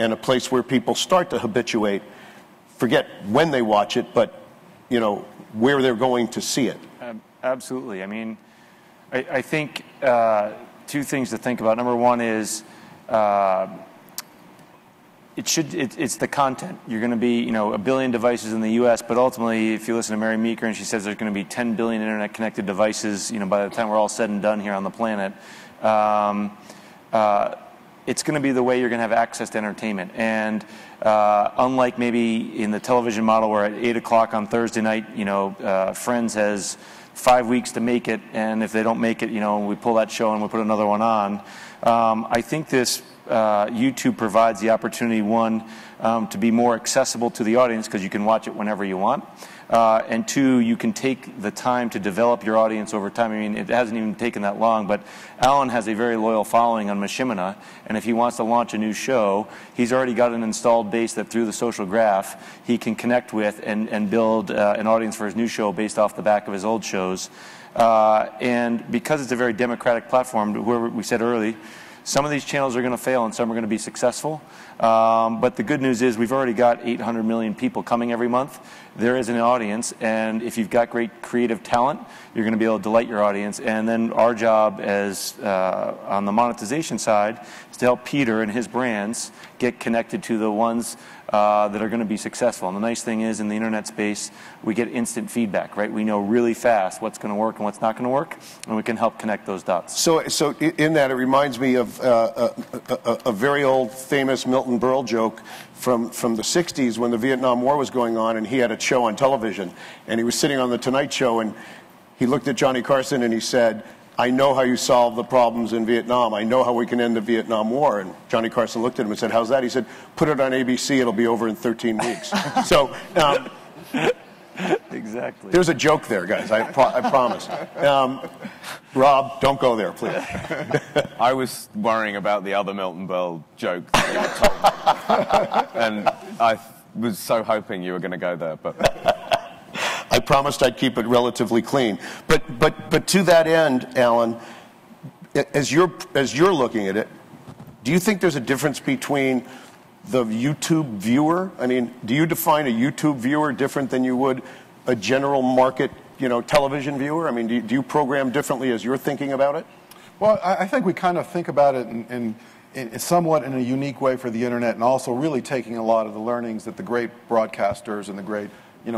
and a place where people start to habituate, forget when they watch it, but where they're going to see it. Absolutely. I mean, I think two things to think about. Number one is it's the content. You're going to be, 1 billion devices in the U.S., but ultimately, if you listen to Mary Meeker, and she says there's going to be 10 billion internet-connected devices, by the time we're all said and done here on the planet, it's going to be the way you're going to have access to entertainment. And unlike maybe in the television model where at 8 o'clock on Thursday night, Friends has 5 weeks to make it, and if they don't make it, we pull that show and we put another one on. I think this YouTube provides the opportunity, one, to be more accessible to the audience because you can watch it whenever you want. And two, you can take the time to develop your audience over time. I mean, it hasn't even taken that long, but Alan has a very loyal following on Machinima, and if he wants to launch a new show, he's already got an installed base that through the social graph he can connect with and build an audience for his new show based off the back of his old shows. And because it's a very democratic platform, where we said earlier, some of these channels are going to fail and some are going to be successful. But the good news is we've already got 800 million people coming every month. There is an audience, and if you've got great creative talent, you're going to be able to delight your audience. And then our job as on the monetization side is to help Peter and his brands get connected to the ones that are going to be successful. And the nice thing is in the internet space, we get instant feedback, right? We know really fast what's going to work and what's not going to work, and we can help connect those dots. So in that, it reminds me of a very old famous Milton Berle joke from the 60s when the Vietnam War was going on, and he had a show on television, and he was sitting on the Tonight Show, and he looked at Johnny Carson and he said, "I know how you solve the problems in Vietnam. I know how we can end the Vietnam War." And Johnny Carson looked at him and said, "How's that?" He said, "Put it on ABC. It'll be over in 13 weeks." So exactly. There's a joke there, guys. I promise. Rob, don't go there, please. I was worrying about the other Milton Berle joke that you told me. And I was so hoping you were going to go there, but I promised I'd keep it relatively clean. But to that end, Alan, as you're looking at it, do you think there's a difference between the YouTube viewer? I mean, do you define a YouTube viewer different than you would a general market, television viewer? I mean, do you program differently as you're thinking about it? Well, I think we kind of think about it in somewhat in a unique way for the internet, and also really taking a lot of the learnings that the great broadcasters and the great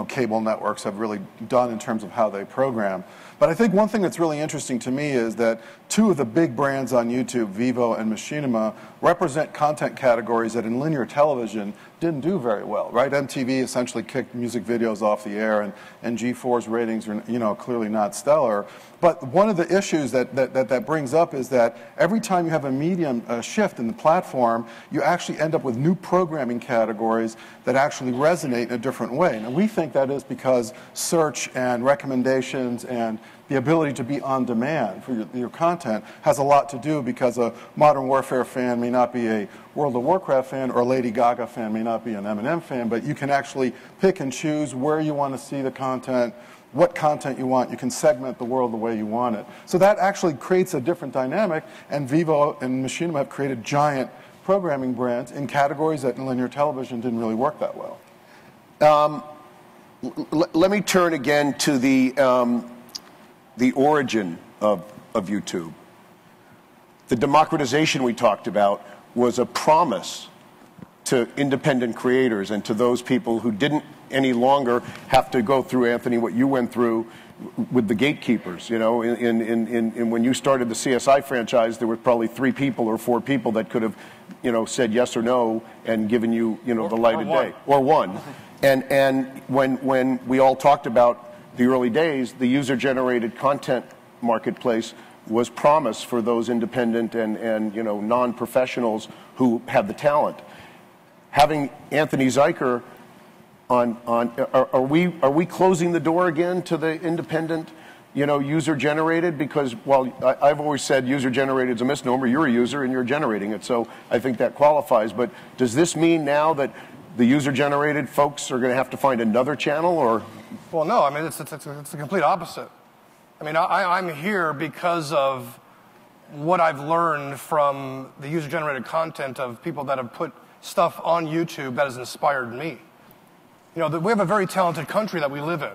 cable networks have really done in terms of how they program. But I think one thing that's really interesting to me is that two of the big brands on YouTube, Vivo and Machinima, represent content categories that in linear television didn't do very well, right? MTV essentially kicked music videos off the air, and G4's ratings are clearly not stellar. But one of the issues that brings up is that every time you have a medium shift in the platform, you actually end up with new programming categories that actually resonate in a different way. Now, we think that is because search and recommendations and the ability to be on demand for your content has a lot to do, because a Modern Warfare fan may not be a World of Warcraft fan, or a Lady Gaga fan may not be an Eminem fan, but you can actually pick and choose where you want to see the content, what content you want. You can segment the world the way you want it. So that actually creates a different dynamic, and Vivo and Machinima have created giant programming brands in categories that in linear television didn't really work that well. Let me turn again to the origin of YouTube. The democratization we talked about was a promise to independent creators and to those people who didn't any longer have to go through, Anthony, what you went through with the gatekeepers. When you started the CSI franchise, there were probably 3 people or 4 people that could have, said yes or no and given you, the light of day, or one. And when we all talked about the early days, the user-generated content marketplace was promised for those independent and non-professionals who have the talent. Having Anthony Zuiker are we closing the door again to the independent, user-generated? Because while I've always said user-generated is a misnomer, you're a user and you're generating it, so I think that qualifies. But does this mean now that the user-generated folks are going to have to find another channel, or? Well, no. I mean, it's the complete opposite. I mean, I'm here because of what I've learned from the user-generated content of people that have put stuff on YouTube that has inspired me. You know, we have a very talented country that we live in.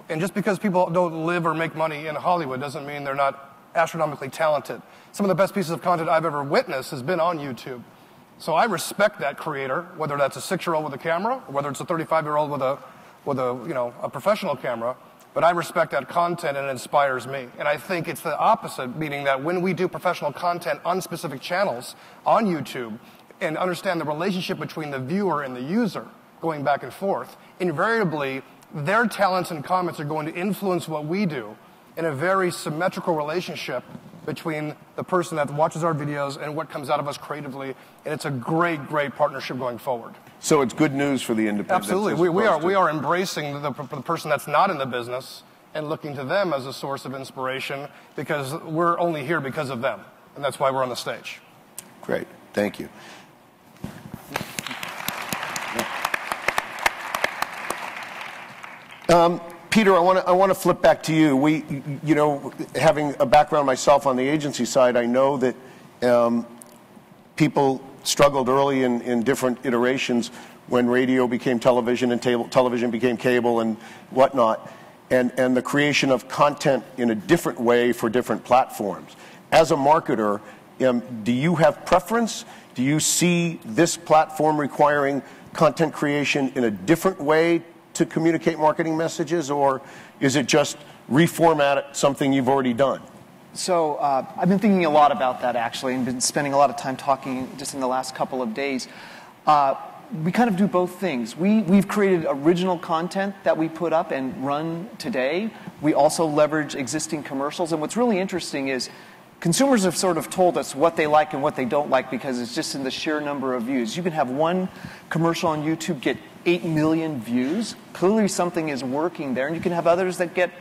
And just because people don't live or make money in Hollywood doesn't mean they're not astronomically talented. Some of the best pieces of content I've ever witnessed has been on YouTube. So I respect that creator, whether that's a 6-year-old with a camera, or whether it's a 35-year-old with a professional camera. But I respect that content and it inspires me. And I think it's the opposite, meaning that when we do professional content on specific channels on YouTube and understand the relationship between the viewer and the user going back and forth, invariably their talents and comments are going to influence what we do in a very symmetrical relationship between the person that watches our videos and what comes out of us creatively. And it's a great, great partnership going forward. So it's good news for the independents. Absolutely. We are embracing the person that's not in the business and looking to them as a source of inspiration because we're only here because of them. And that's why we're on the stage. Great. Thank you. Peter, I want to flip back to you. You know, having a background myself on the agency side, I know that people struggled early in different iterations when radio became television and television became cable and whatnot, and the creation of content in a different way for different platforms. As a marketer, do you have preference? Do you see this platform requiring content creation in a different way to communicate marketing messages, or is it just reformat something you've already done? So I've been thinking a lot about that, actually, and been spending a lot of time talking just in the last couple of days. We kind of do both things. We've created original content that we put up and run today. We also leverage existing commercials, and what's really interesting is consumers have sort of told us what they like and what they don't like because it's just in the sheer number of views. You can have one commercial on YouTube get 8 million views. Clearly something is working there, and you can have others that get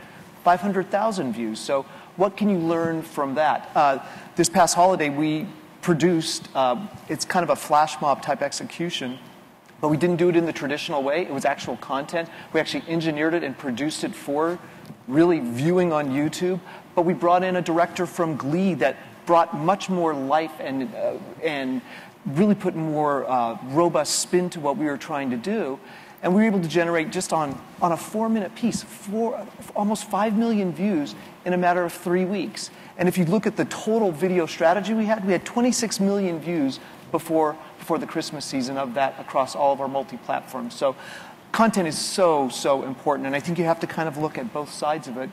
500,000 views. So what can you learn from that? This past holiday we produced, it's kind of a flash mob type execution, but we didn't do it in the traditional way. It was actual content. We actually engineered it and produced it for really viewing on YouTube, but we brought in a director from Glee that brought much more life and really put more robust spin to what we were trying to do. And we were able to generate, just on a 4-minute piece, almost 5 million views in a matter of 3 weeks. And if you look at the total video strategy we had 26 million views before the Christmas season of that across all of our multi-platforms. So content is so, so important. And I think you have to kind of look at both sides of it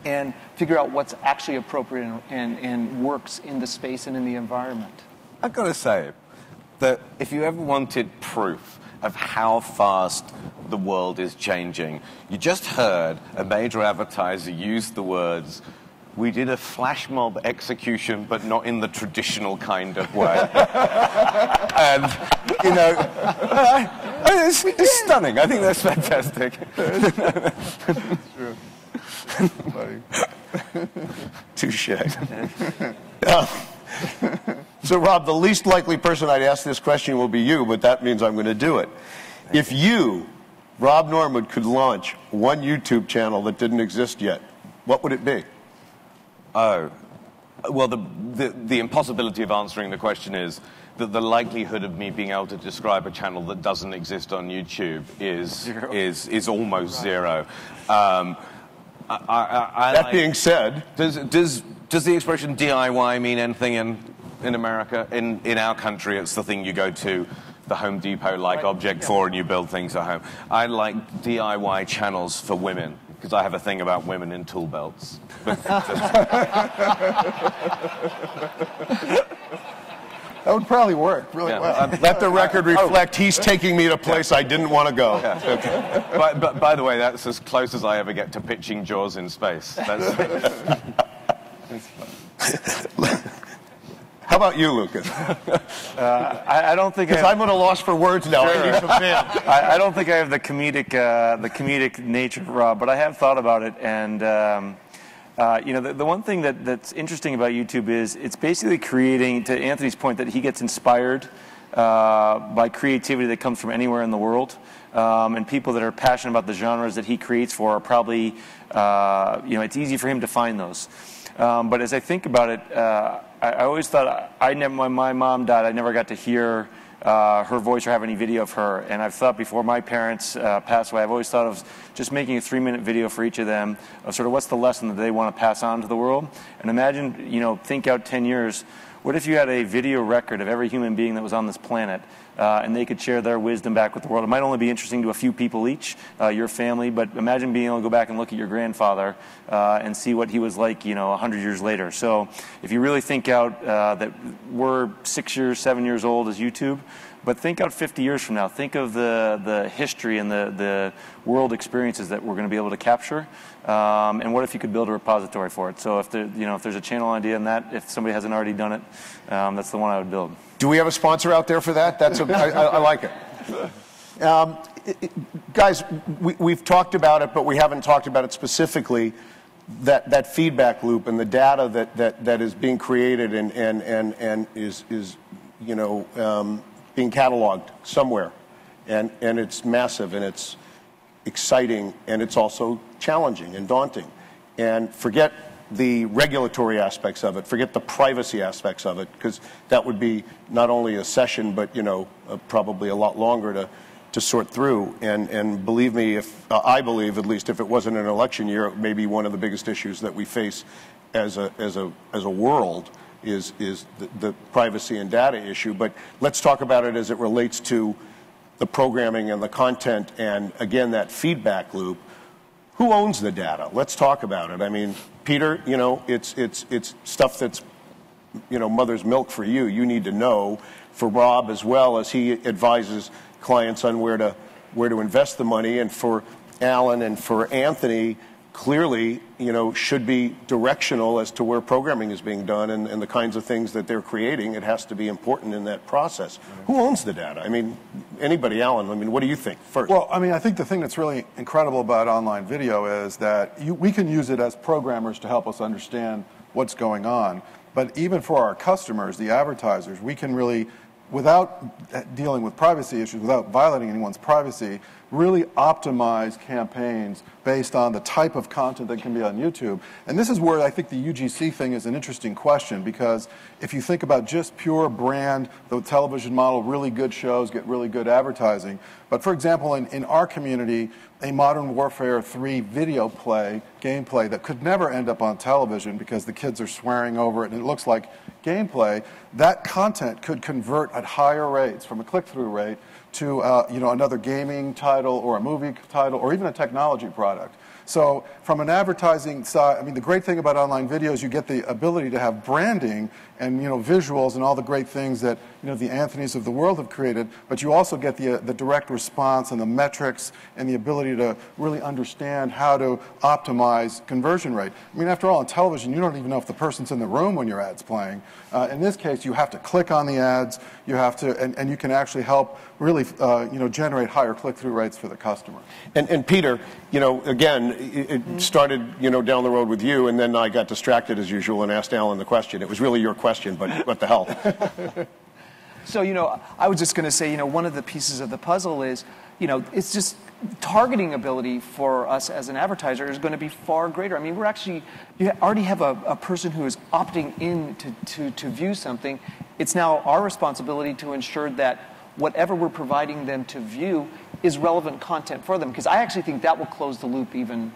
and figure out what's actually appropriate and works in the space and in the environment. I've got to say that if you ever wanted proof of how fast the world is changing, you just heard a major advertiser use the words, "We did a flash mob execution, but not in the traditional kind of way." And, you know, it's stunning. I think that's fantastic. Touche. So, Rob, the least likely person I'd ask this question will be you, but that means I'm going to do it. If you, Rob Norwood, could launch one YouTube channel that didn't exist yet, what would it be? Oh, well, the impossibility of answering the question is that the likelihood of me being able to describe a channel that doesn't exist on YouTube is almost zero. That being said, does the expression DIY mean anything in America? In our country, it's the thing you go to the Home Depot-like object for and you build things at home. I like DIY channels for women because I have a thing about women in tool belts. That would probably work really well. Let the record reflect he's taking me to a place I didn't want to go. Yeah. But by the way, that's as close as I ever get to pitching Jaws in space. How about you, Lucas? I don't think because I'm at a loss for words now. Sure. I need some fans. I don't think I have the comedic nature of Rob, but I have thought about it, and you know, the one thing that's interesting about YouTube is it's basically creating, to Anthony's point, that he gets inspired by creativity that comes from anywhere in the world, and people that are passionate about the genres that he creates for are probably, you know, it's easy for him to find those. But as I think about it, I always thought my mom died. I never got to hear her voice or have any video of her. And I've thought before my parents passed away, I've always thought of just making a 3-minute video for each of them of sort of what's the lesson that they want to pass on to the world. And imagine, you know, think out 10 years. What if you had a video record of every human being that was on this planet, and they could share their wisdom back with the world? It might only be interesting to a few people each, your family, but imagine being able to go back and look at your grandfather and see what he was like, you know, 100 years later. So if you really think out that we're 6 years, 7 years old as YouTube, but think out 50 years from now. Think of the history and the world experiences that we're going to be able to capture. And what if you could build a repository for it? So if there's a channel idea in that, if somebody hasn't already done it, that's the one I would build. Do we have a sponsor out there for that? I like it. Guys, we've talked about it, but we haven't talked about it specifically. That feedback loop and the data that is being created and is you know, being cataloged somewhere, and it's massive and it's exciting and it's also challenging and daunting. And forget the regulatory aspects of it, forget the privacy aspects of it, because that would be not only a session but, you know, probably a lot longer to sort through. And believe me, if I believe, at least if it wasn't an election year, it may be one of the biggest issues that we face as a world is the privacy and data issue. But let's talk about it as it relates to the programming and the content, and again, that feedback loop. Who owns the data? Let's talk about it. I mean, Peter, you know, it's stuff that's, you know, mother's milk for you. You need to know. For Rob as well, as he advises clients on where to invest the money, and for Alan and for Anthony, clearly, you know, should be directional as to where programming is being done and the kinds of things that they're creating. It has to be important in that process. Who owns the data? I mean, anybody, Alan, I mean, what do you think first? Well, I mean, I think the thing that's really incredible about online video is that we can use it as programmers to help us understand what's going on. But even for our customers, the advertisers, we can really, without dealing with privacy issues, without violating anyone's privacy, really optimize campaigns based on the type of content that can be on YouTube. And this is where I think the UGC thing is an interesting question, because if you think about just pure brand, the television model, really good shows get really good advertising. But for example, in our community, a Modern Warfare 3 video gameplay that could never end up on television because the kids are swearing over it and it looks like gameplay, that content could convert at higher rates from a click-through rate to you know, another gaming title or a movie title or even a technology product. So from an advertising side, I mean, the great thing about online video is you get the ability to have branding and, you know, visuals and all the great things that, you know, the Anthonys of the world have created, but you also get the direct response and the metrics and the ability to really understand how to optimize conversion rate. I mean, after all, on television, you don't even know if the person's in the room when your ad's playing. In this case, you have to click on the ads, you have to, and you can actually help really, you know, generate higher click-through rates for the customer. And Peter, you know, again, it started, you know, down the road with you, and then I got distracted as usual and asked Alan the question. It was really your question, but what the hell? So, you know, I was just going to say, you know, one of the pieces of the puzzle is, you know, it's just targeting ability for us as an advertiser is going to be far greater. I mean, we're actually, you already have a person who is opting in to view something. It's now our responsibility to ensure that whatever we're providing them to view is relevant content for them, because I actually think that will close the loop even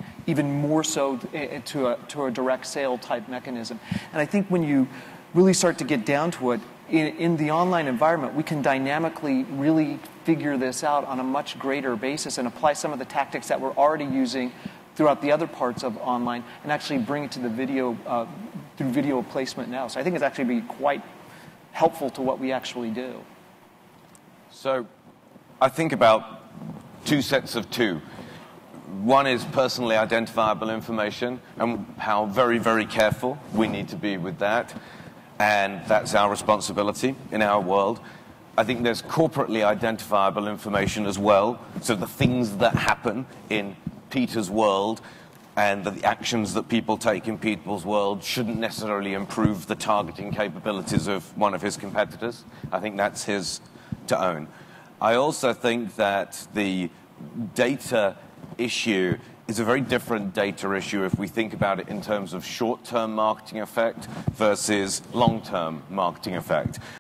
more so to a direct sale type mechanism. And I think when you really start to get down to it, in the online environment, we can dynamically really figure this out on a much greater basis and apply some of the tactics that we're already using throughout the other parts of online and actually bring it to the video through video placement now. So I think it's actually be quite helpful to what we actually do. So I think about two sets of two. One is personally identifiable information and how very, very careful we need to be with that. And that's our responsibility in our world. I think there's corporately identifiable information as well. So the things that happen in Peter's world and the actions that people take in people's world shouldn't necessarily improve the targeting capabilities of one of his competitors. I think that's his to own. I also think that the data issue is a very different data issue if we think about it in terms of short-term marketing effect versus long-term marketing effect.